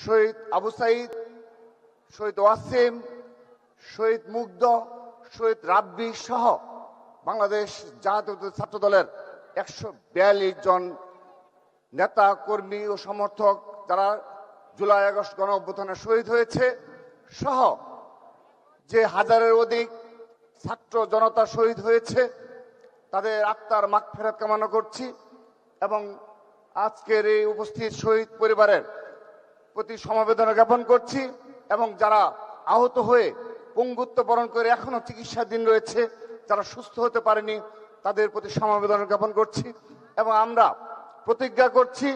শহীদ আবু সাইদ, শহীদ ওয়াসিম, শহীদ মুগ্ধ, শহীদ রাব্বি সহ বাংলাদেশ জাতীয় ছাত্র দলের 142 জন নেতা কর্মী ও সমর্থক যারা জুলাই আগস্ট গণ অভ্যুত্থানে শহীদ হয়েছে সহ যে হাজারের অধিক ছাত্র জনতা শহীদ হয়েছে তাদের আত্মার মাগফিরাত কামনা করছি এবং আজকের এই উপস্থিত শহীদ পরিবারের প্রতি সমবেদনা জ্ঞাপন করছি এবং যারা আহত হয়ে পঙ্গুত্ব বরণ করে এখনো চিকিৎসাধীন রয়েছে, যারা সুস্থ হতে পারেনি তাদের প্রতি সমবেদনা জ্ঞাপন করছি এবং আমরা প্রতিজ্ঞা করছি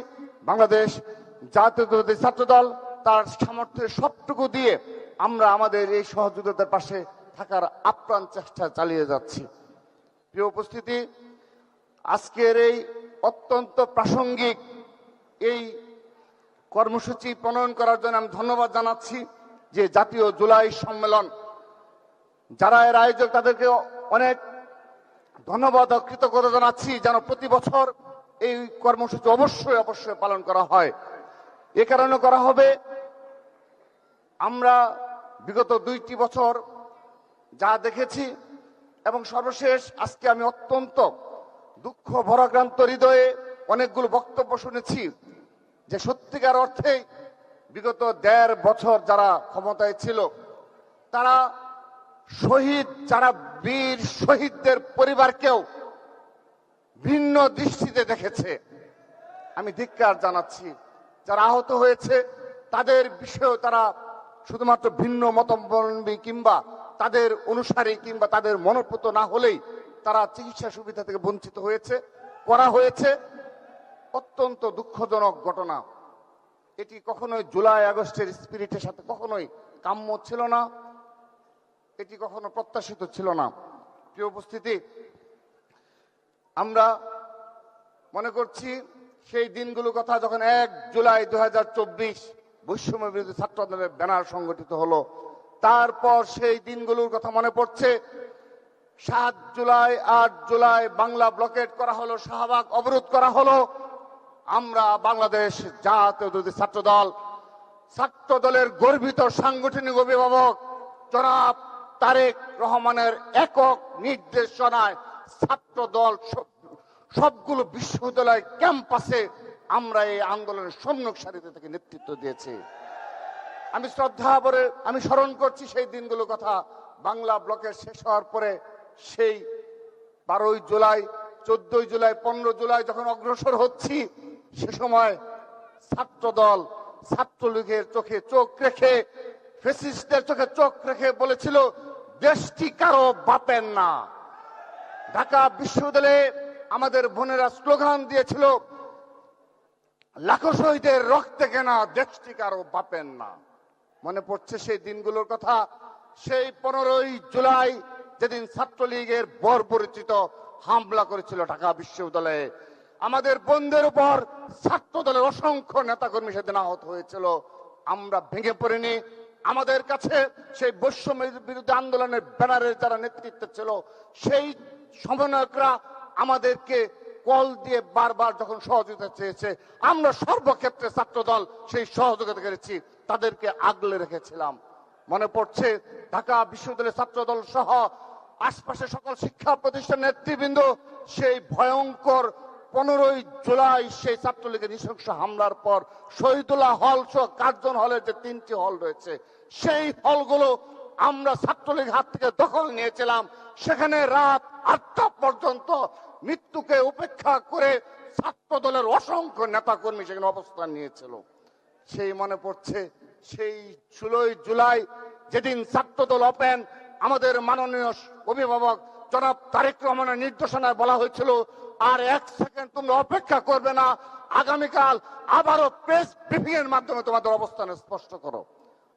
বাংলাদেশ জাতীয়তাবাদী ছাত্রদল তার সামর্থ্যের সবটুকু দিয়ে আমরা আমাদের এই সহযোগিতার পাশে থাকার আপ্রাণ চেষ্টা চালিয়ে যাচ্ছি। প্রিয় উপস্থিতি, আজকের এই অত্যন্ত প্রাসঙ্গিক এই কর্মসূচি প্রণয়ন করার জন্য আমি ধন্যবাদ জানাচ্ছি যে জাতীয় জুলাই সম্মেলন যারা এর আয়োজক তাদেরকে অনেক ধন্যবাদ ও কৃতজ্ঞতা জানাচ্ছি যেন প্রতি বছর এই কর্মসূচি অবশ্যই অবশ্যই পালন করা হয়। এ কারণে করা হবে, আমরা বিগত 2টি বছর যা দেখেছি এবং সর্বশেষ আজকে আমি অত্যন্ত দুঃখ ভরাক্রান্ত হৃদয়ে অনেকগুলো বক্তব্য শুনেছি যে সত্যিকার অর্থে বিগত 1.5 বছর যারা ক্ষমতায় ছিল তারা শহীদ যারা বীর শহীদদের পরিবারকেও ভিন্ন দৃষ্টিতে দেখেছে। আমি ধিক্কার জানাচ্ছি। যারা আহত হয়েছে তাদের বিষয়েও তারা শুধুমাত্র ভিন্ন মতাবলম্বী কিংবা তাদের অনুসারী কিংবা তাদের মনোপুত না হলেই তারা চিকিৎসা সুবিধা থেকে বঞ্চিত করা হয়েছে। অত্যন্ত দুঃখজনক ঘটনা। এটি কখনোই জুলাই আগস্টের স্পিরিটের সাথে কখনোই কাম্য ছিল না, এটি কখনো প্রত্যাশিত ছিল না। প্রিয় উপস্থিতি, আমরা মনে করছি সেই দিনগুলোর কথা যখন 1 জুলাই 2024 বৈষম্য বিরোধী ছাত্র আন্দোলনের ব্যানার সংগঠিত হলো, তারপর সেই দিনগুলোর কথা মনে পড়ছে। 7 জুলাই 8 জুলাই বাংলা ব্লকেট করা হলো, শাহবাগ অবরোধ করা হলো। আমরা বাংলাদেশ জাতীয়তাবাদী ছাত্র দলের গর্বিত সাংগঠনিক অভিভাবক জনাব তারেক রহমানের একক নির্দেশনায় ছাত্র দল সবগুলো বিশ্ববিদ্যালয় ক্যাম্পাসে আমরা এই আন্দোলনের সম্মুখ সারিতে থেকে নেতৃত্ব দিয়েছি। আমি শ্রদ্ধা ভরে আমি স্মরণ করছি সেই দিনগুলোর কথা। বাংলা ব্লকের শেষ হওয়ার পরে সেই 12 জুলাই 14 জুলাই 15 জুলাই যখন অগ্রসর হচ্ছি, সে সময় ছাত্রদল ছাত্রলীগের চোখে চোখ রেখে, ফ্যাসিস্টদের চোখে চোখ রেখে বলেছিল দেশটি কারো বাপের না। ঢাকা বিশ্ববিদ্যালয়ে আমাদের বোনেরা স্লোগান দিয়েছিল লাখো শহীদের রক্তে কেনা দেশটি কারো বাপের না। মনে পড়ছে সেই দিনগুলোর কথা। সেই 15 জুলাই যেদিন ছাত্রলীগের বর্বরচিত হামলা করেছিল ঢাকা বিশ্ববিদ্যালয়ে, আমাদের বোনদের উপর ছাত্র দলের অসংখ্য নেতাকর্মী সেদিন আহত হয়েছিল। আমরা ভেঙে পড়িনি। আমাদের কাছে সেই বৈষম্য বিরোধী আন্দোলনের ব্যানারের যারা নেতৃত্ব ছিল সেই সমন্বয়করা আমাদেরকে কল দিয়ে বারবার যখন সহযোগিতা চেয়েছে, আমরা সর্বক্ষেত্রে ছাত্রদল সেই সহযোগিতা করেছি, তাদেরকে আগলে রেখেছিলাম। মনে পড়ছে ঢাকা বিশ্ববিদ্যালয়ের ছাত্রদল সহ আশপাশে সকল শিক্ষা প্রতিষ্ঠান নেতৃবৃন্দ সেই ভয়ঙ্কর 15 জুলাই সেই ছাত্রলীগের নৃশংস হামলার পর শহীদুল্লাহ হল সহ কার্জন হলের যে 3টি হল রয়েছে সেই হলগুলো আমরা ছাত্রলীগ হাত থেকে দখল নিয়েছিলাম। সেখানে রাত 8টা পর্যন্ত মৃত্যুকে উপেক্ষা করে ছাত্র দলের অসংখ্য নেতাকর্মী সেখানে অবস্থান নিয়েছিল। সেই মনে পড়ছে সেই 16 জুলাই যেদিন ছাত্রদল ওপেন, আমাদের মাননীয় অভিভাবক জনাব তারেক রহমানের নির্দেশনায় বলা হয়েছিল আর 1 সেকেন্ড তোমরা অপেক্ষা করবে না, আগামীকাল আবারও প্রেস ব্রিফিং এর মাধ্যমে তোমাদের অবস্থান স্পষ্ট করো।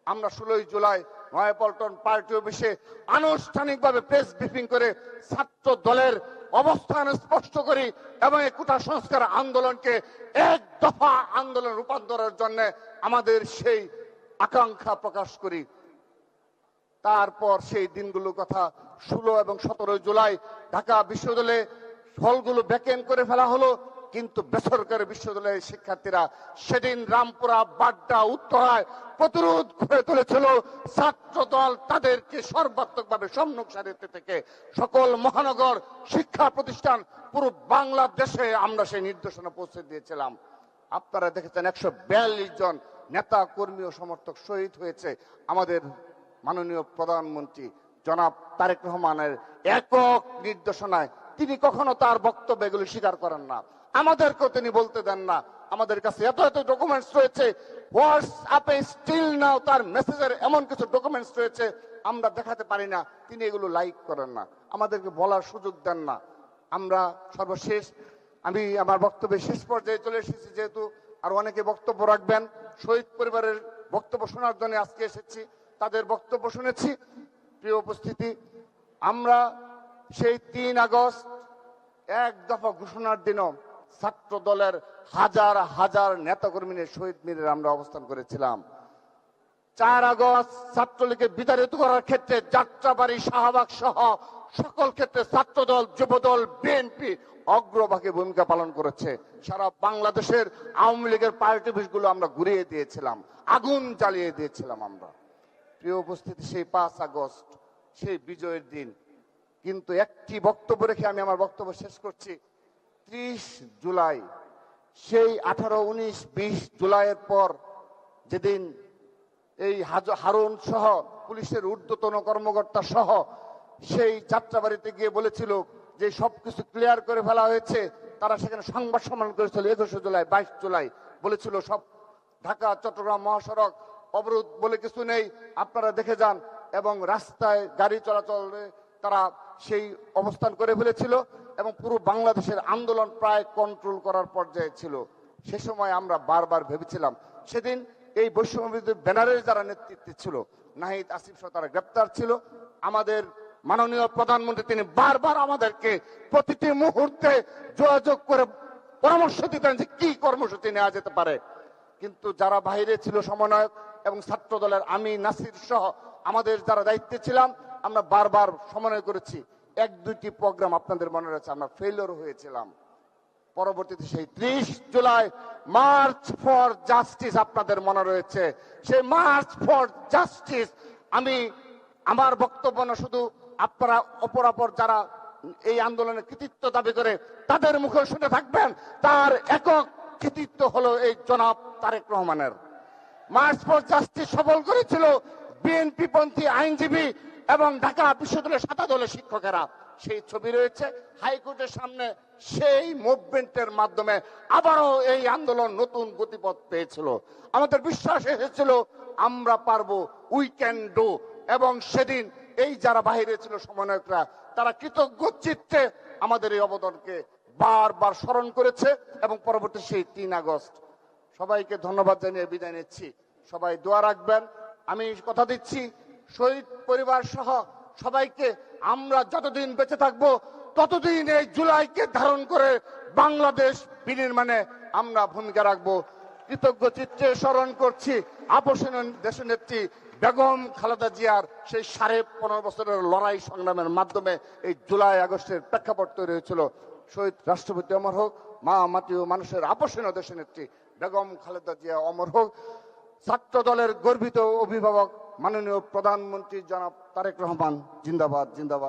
আমরা 16 জুলাই নয়াপল্টন পার্টি অফিসে আনুষ্ঠানিকভাবে প্রেস ব্রিফিং করে ছাত্র দলের অবস্থান স্পষ্ট করি এবং এই কোটা সংস্কার আন্দোলনকে 1 দফা আন্দোলন রূপান্তরের জন্য আমাদের সেই আকাঙ্ক্ষা প্রকাশ করি। তারপর সেই দিনগুলোর কথা 16 এবং 17 জুলাই ঢাকা বিশ্ববিদ্যালয়ে হলগুলো ভ্যাকেন্ট করে ফেলা হলো। কিন্তু বেসরকারি বিশ্ববিদ্যালয়ের শিক্ষার্থীরা সেদিন রামপুরা, বাড্ডা, উত্তরায় প্রতিরোধ করে তুলেছিল। ছাত্র দল তাদেরকে সর্বাত্মকভাবে সম্মুখ সারিতে থেকে সকল মহানগর শিক্ষা প্রতিষ্ঠান পুরো বাংলাদেশে আমরা সেই নির্দেশনা পৌঁছে দিয়েছিলাম। আপনারা দেখেছেন 142 জন নেতা, কর্মী ও সমর্থক শহীদ হয়েছে আমাদের মাননীয় প্রধানমন্ত্রী জনাব তারেক রহমানের একক নির্দেশনায়। তিনি কখনো তার বক্তব্য এগুলো স্বীকার করেন না, আমাদেরকেও তিনি বলতে দেন না। আমাদের কাছে এত এত ডকুমেন্টস রয়েছে, হোয়াটসঅ্যাপে স্টিল নাও তার মেসেজের এমন কিছু ডকুমেন্টস রয়েছে আমরা দেখাতে পারি না, তিনি এগুলো লাইক করেন না, আমাদেরকে বলার সুযোগ দেন না। আমরা সর্বশেষ, আমি আমার বক্তব্যের শেষ পর্যায়ে চলে এসেছি, যেহেতু আর অনেকে বক্তব্য রাখবেন। শহীদ পরিবারের বক্তব্য শোনার জন্য আজকে এসেছি, তাদের বক্তব্য শুনেছি। প্রিয় উপস্থিতি, আমরা সেই 3 আগস্ট এক দফা ঘোষণার দিনও ছাত্র দলের হাজার হাজার নেতাকর্মী নিয়ে শহীদ মিনারে আমরা অবস্থান করেছিলাম। 4 আগস্ট ছাত্রলীগকে বিতাড়িত করার ক্ষেত্রে যাত্রাবাড়ি, শাহবাগ সহ সকল ক্ষেত্রে ছাত্রদল, যুবদল, বিএনপি অগ্রভাগে ভূমিকা পালন করেছে। সারা বাংলাদেশের আওয়ামী লীগের পার্টি অফিসগুলো আমরা ঘুরিয়ে দিয়েছিলাম, আগুন জ্বালিয়ে দিয়েছিলাম আমরা। প্রিয় উপস্থিতি, সেই 5 আগস্ট সেই বিজয়ের দিন, কিন্তু একটি বক্তব্য রেখে আমি আমার বক্তব্য শেষ করছি। 30 জুলাই, সেই 18, 19, 20 জুলাইয়ের পর যেদিন এই হারুন সহ পুলিশের ঊর্ধ্বতন কর্মকর্তা সহ সেই যাত্রাবাড়িতে গিয়ে বলেছিল যে সবকিছু ক্লিয়ার করে ফেলা হয়েছে, তারা সেখানে সংবাদ সম্মেলন করেছিল 21 জুলাই, 22 জুলাই, বলেছিল সব ঢাকা চট্টগ্রাম মহাসড়ক অবরোধ বলে কিছু নেই, আপনারা দেখে যান। এবং রাস্তায় গাড়ি চলাচলে তারা সেই অবস্থান করে ফেলেছিল এবং পুরো বাংলাদেশের আন্দোলন প্রায় কন্ট্রোল করার পর্যায়ে ছিল। সে সময় আমরা বারবার ভেবেছিলাম, সেদিন এই বৈষম্যবিরোধী ব্যানারের যারা নেতৃত্বে ছিল, নাহিদ, আসিফ সহ তারা গ্রেপ্তার ছিল। আমাদের মাননীয় প্রধানমন্ত্রী তিনি বারবার আমাদেরকে প্রতিটি মুহূর্তে যোগাযোগ করে পরামর্শ দিতেন যে কি কর্মসূচি নেওয়া যেতে পারে। কিন্তু যারা বাইরে ছিল সমন্বয়ক এবং ছাত্র দলের আমি, নাসির সহ আমাদের যারা দায়িত্বে ছিলাম, আমরা বারবার সমন্বয় করেছি। 1-2টি প্রোগ্রাম আপনাদের মনে রয়েছে আমরা ফেলিওর হয়েছিলাম। পরবর্তীতে সেই 30 জুলাই মার্চ ফর জাস্টিস আপনাদের মনে রয়েছে, সেই মার্চ ফর জাস্টিস আমি আমার বক্তব্য না, শুধু আপনারা অপরাপর যারা এই আন্দোলনের কৃতিত্ব দাবি করে তাদের মুখে শুনে থাকবেন, তার একক কৃতিত্ব হলো এই জনাব তারেক রহমানের। মার্চ ফর জাস্টিস সফল করেছিল বিএনপি পন্থী আইনজীবী এবং ঢাকা বিশ্ববিদ্যালয়ের 7 দলের শিক্ষকেরা। সেই ছবি রয়েছে হাইকোর্টের সামনে। সেই মুভমেন্টের মাধ্যমে আবারও এই আন্দোলন নতুন গতিপথ পেয়েছিল। আমাদের বিশ্বাস এসেছিল আমরা পারবো, উই ক্যান ডু। এবং সেদিন এই যারা বাহিরে ছিল সমন্বয়করা, তারা কৃতজ্ঞ চিত্তে আমাদের এই অবদানকে বারবার স্মরণ করেছে। এবং পরবর্তী সেই 3 আগস্ট সবাইকে ধন্যবাদ জানিয়ে বিদায় নিচ্ছি। সবাই দোয়া রাখবেন। আমি কথা দিচ্ছি, শহীদ পরিবার সহ সবাইকে আমরা যতদিন বেঁচে থাকবো ততদিন এই জুলাইকে ধারণ করে বাংলাদেশ বিনির্মাণে আমরা ভূমিকা রাখবো। কৃতজ্ঞ চিত্তে স্মরণ করছি আপসহীন দেশনেত্রী বেগম খালেদা জিয়ার সেই 15.5 বছরের লড়াই সংগ্রামের মাধ্যমে এই জুলাই আগস্টের প্রেক্ষাপট তৈরি হয়েছিল। শহীদ রাষ্ট্রপতি অমর হোক, মা মাটি ও মানুষের আপসহীন দেশনেত্রী বেগম খালেদা জিয়া অমর হোক। ছাত্র দলের গর্বিত অভিভাবক মাননীয় প্রধানমন্ত্রী জনাব তারেক রহমান জিন্দাবাদ, জিন্দাবাদ।